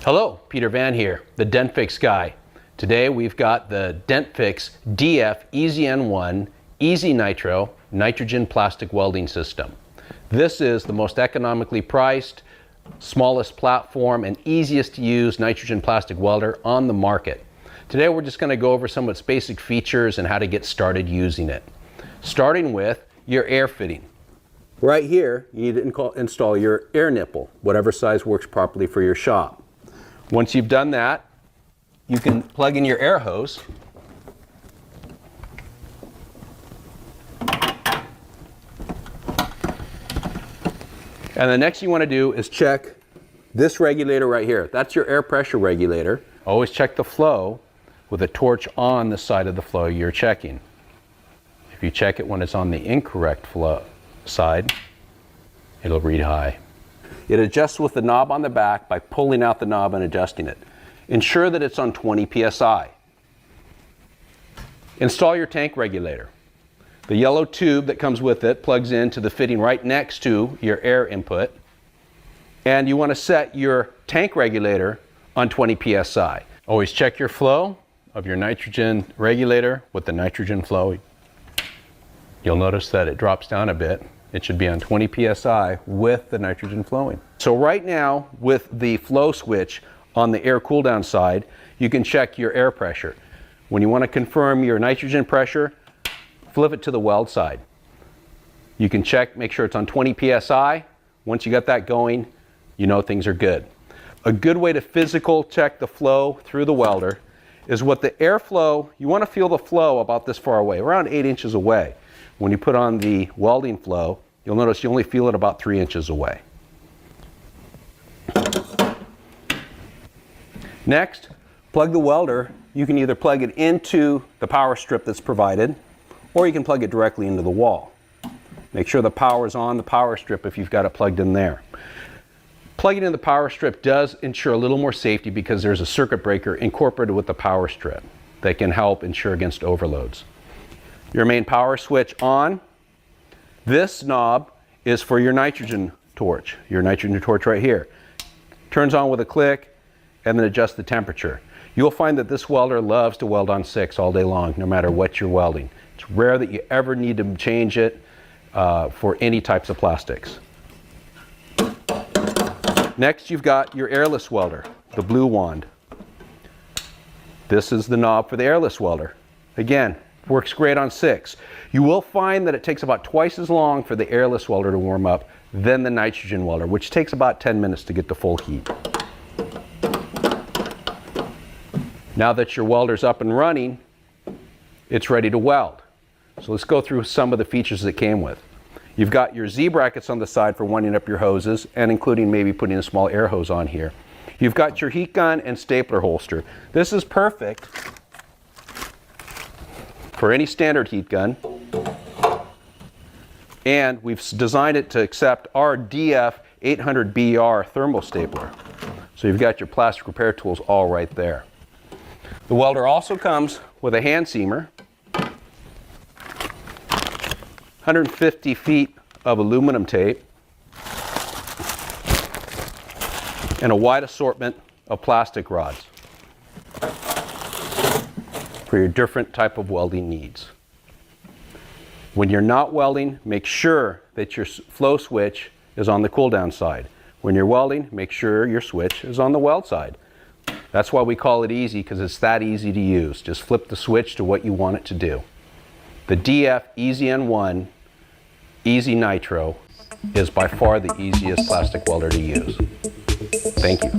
Hello, Peter Van here, the Dent Fix guy. Today we've got the Dent Fix DF EZN1 Easy Nitro nitrogen plastic welding system. This is the most economically priced, smallest platform, and easiest to use nitrogen plastic welder on the market. Today we're just going to go over some of its basic features and how to get started using it. Starting with your air fitting. Right here, you need to install your air nipple, whatever size works properly for your shop. Once you've done that, you can plug in your air hose. And the next thing you want to do is check this regulator right here. That's your air pressure regulator. Always check the flow with a torch on the side of the flow you're checking. If you check it when it's on the incorrect flow side, it'll read high. It adjusts with the knob on the back by pulling out the knob and adjusting it. Ensure that it's on 20 psi. Install your tank regulator. The yellow tube that comes with it plugs into the fitting right next to your air input. And you want to set your tank regulator on 20 psi. Always check your flow of your nitrogen regulator with the nitrogen flow. You'll notice that it drops down a bit. It should be on 20 psi with the nitrogen flowing. So right now, with the flow switch on the air cool down side, you can check your air pressure. When you want to confirm your nitrogen pressure, flip it to the weld side. You can check, make sure it's on 20 psi. Once you got that going, you know things are good. A good way to physical check the flow through the welder is with the airflow. You want to feel the flow about this far away, around 8 inches away. When you put on the welding flow, you'll notice you only feel it about 3 inches away. Next, plug the welder. You can either plug it into the power strip that's provided, or you can plug it directly into the wall. Make sure the power is on the power strip if you've got it plugged in there. Plugging in the power strip does ensure a little more safety because there's a circuit breaker incorporated with the power strip that can help ensure against overloads. Your main power switch on. This knob is for your nitrogen torch right here. Turns on with a click and then adjusts the temperature. You'll find that this welder loves to weld on 6 all day long, no matter what you're welding. It's rare that you ever need to change it for any types of plastics. Next, you've got your airless welder, the blue wand. This is the knob for the airless welder. Again, works great on 6. You will find that it takes about twice as long for the airless welder to warm up than the nitrogen welder, which takes about 10 minutes to get to full heat. Now that your welder's up and running, it's ready to weld. So let's go through some of the features it came with. You've got your Z brackets on the side for winding up your hoses, and including maybe putting a small air hose on here. You've got your heat gun and stapler holster. This is perfect for any standard heat gun, and we've designed it to accept our DF800BR thermal stapler. So you've got your plastic repair tools all right there. The welder also comes with a hand seamer, 150 feet of aluminum tape, and a wide assortment of plastic rods for your different type of welding needs. When you're not welding, make sure that your flow switch is on the cool down side. When you're welding, make sure your switch is on the weld side. That's why we call it easy, because it's that easy to use. Just flip the switch to what you want it to do. The DF EZN1 Easy Nitro is by far the easiest plastic welder to use. Thank you.